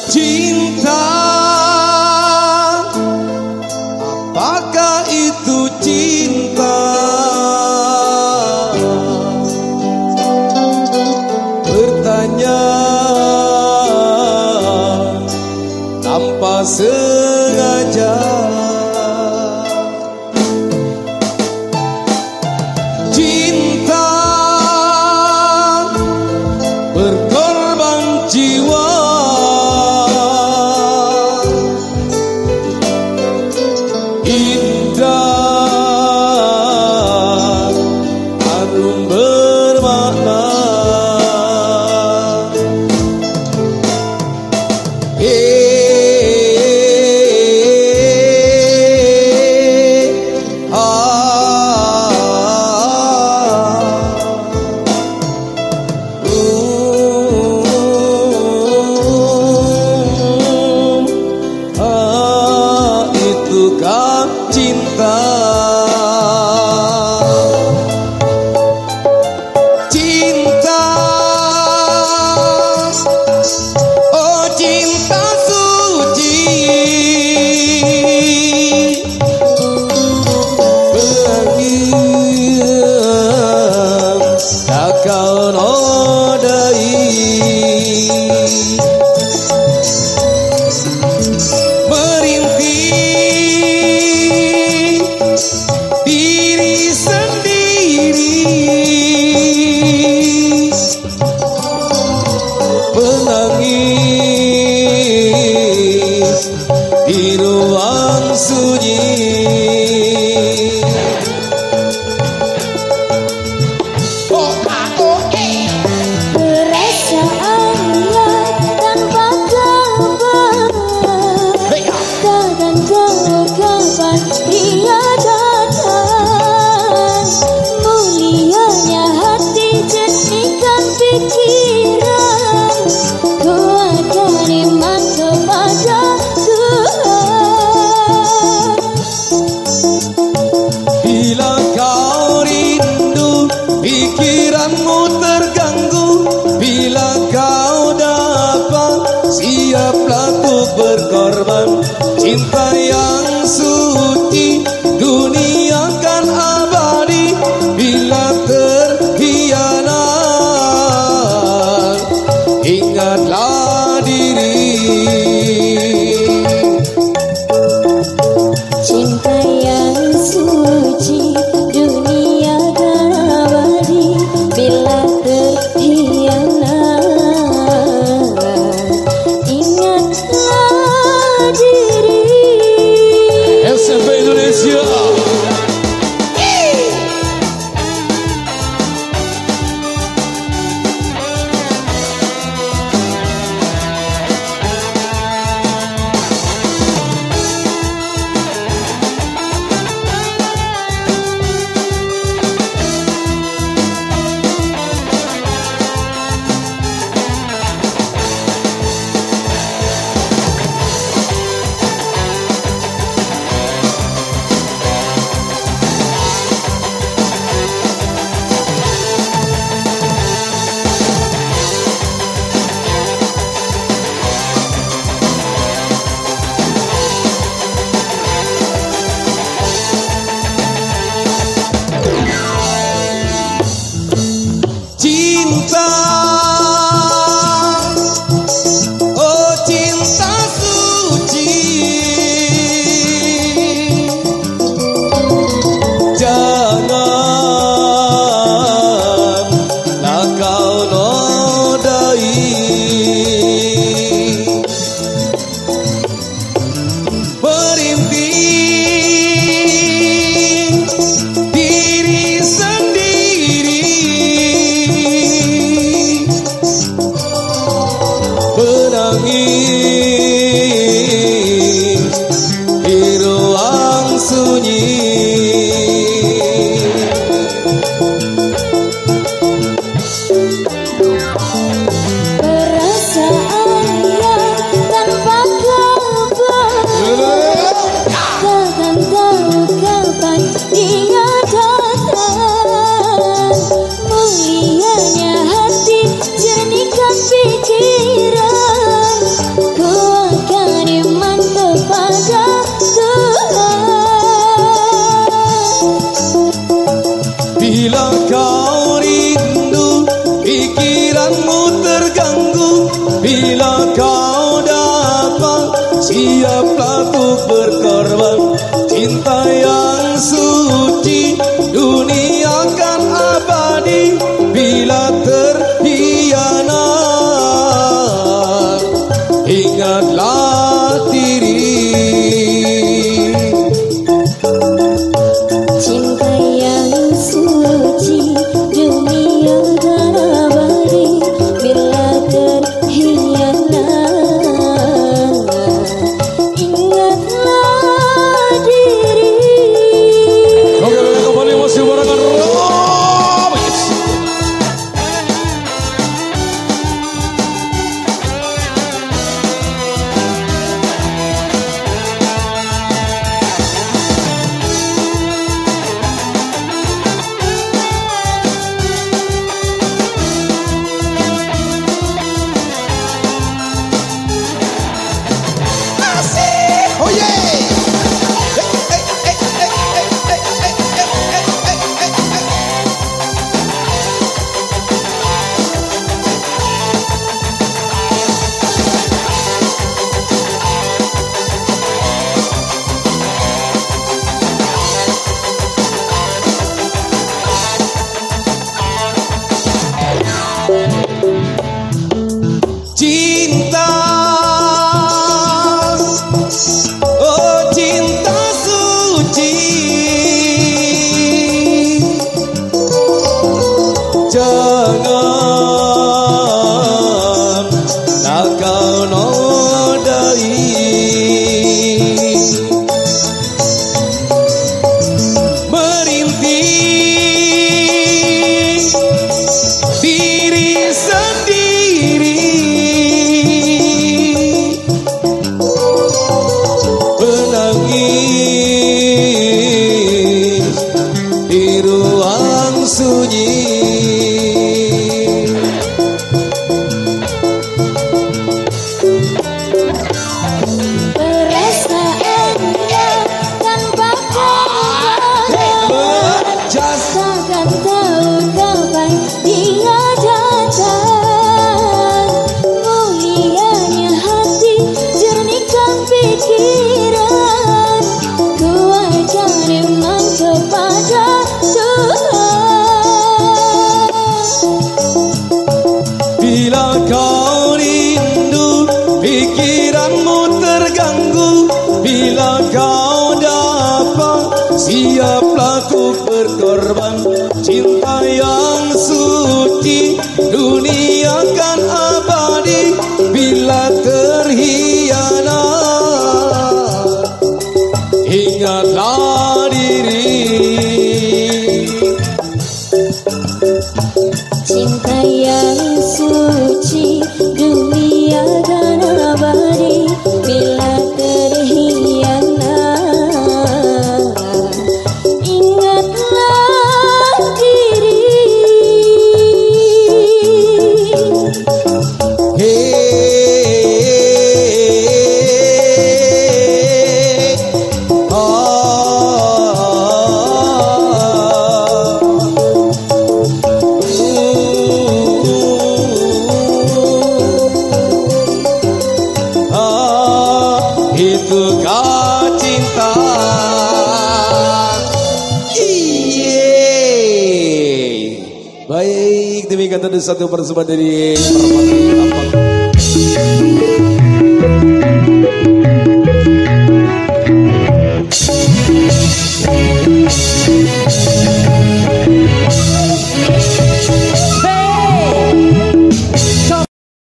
Cinta, apakah itu cinta? Bertanya tanpa sengaja. Cinta berkorban jiwa, indah harum bermakna. Itukah cinta? Cinta, oh cinta suci, berangin tak kau nodai. Menangis di ruang sunyi. Perasaannya tanpa kabar, takkan tahu kapan dia datang. Mulianya hati, jernihkan pikiran, ku akan iman kepada Tuhan. Bila kau rindu, pikiranmu terganggu. Bila kau dapat, siaplah untuk berkorban. Cinta yang suci, dunia kan abadi. Bila terhianat, ingatlah diri. Cinta yang suci, dunia kan abadi. Bila terhianat, ingatlah diri. ingatlah diri. Cinta yang suci dunia dan abadi, bila terhianat ingatlah diri. Oke, kembali masih barengan Romis. Oh yeah. Cinta, oh cinta suci, jangan kau nodai. Merintih diri sendiri, menangis di ruang sunyi. Perasaannya tanpa kemungkinan, takkan tahu kapan dia datang. Mulianya hati, jernihkan pikiran, ku akan iman kepada Tuhan. Bila kau rindu, pikiranmu terganggu. Bila kau dapat, siaplah ku berkorban. Cinta yang suci, dunia kan abadi. Bila terhianat, ingatlah diri. Cinta yang suci dunia dan abadi, bila terhianat ingatlah diri. Hey, itukah cinta? Baik, demikian tadi satu persembahan dari Permati Tampak.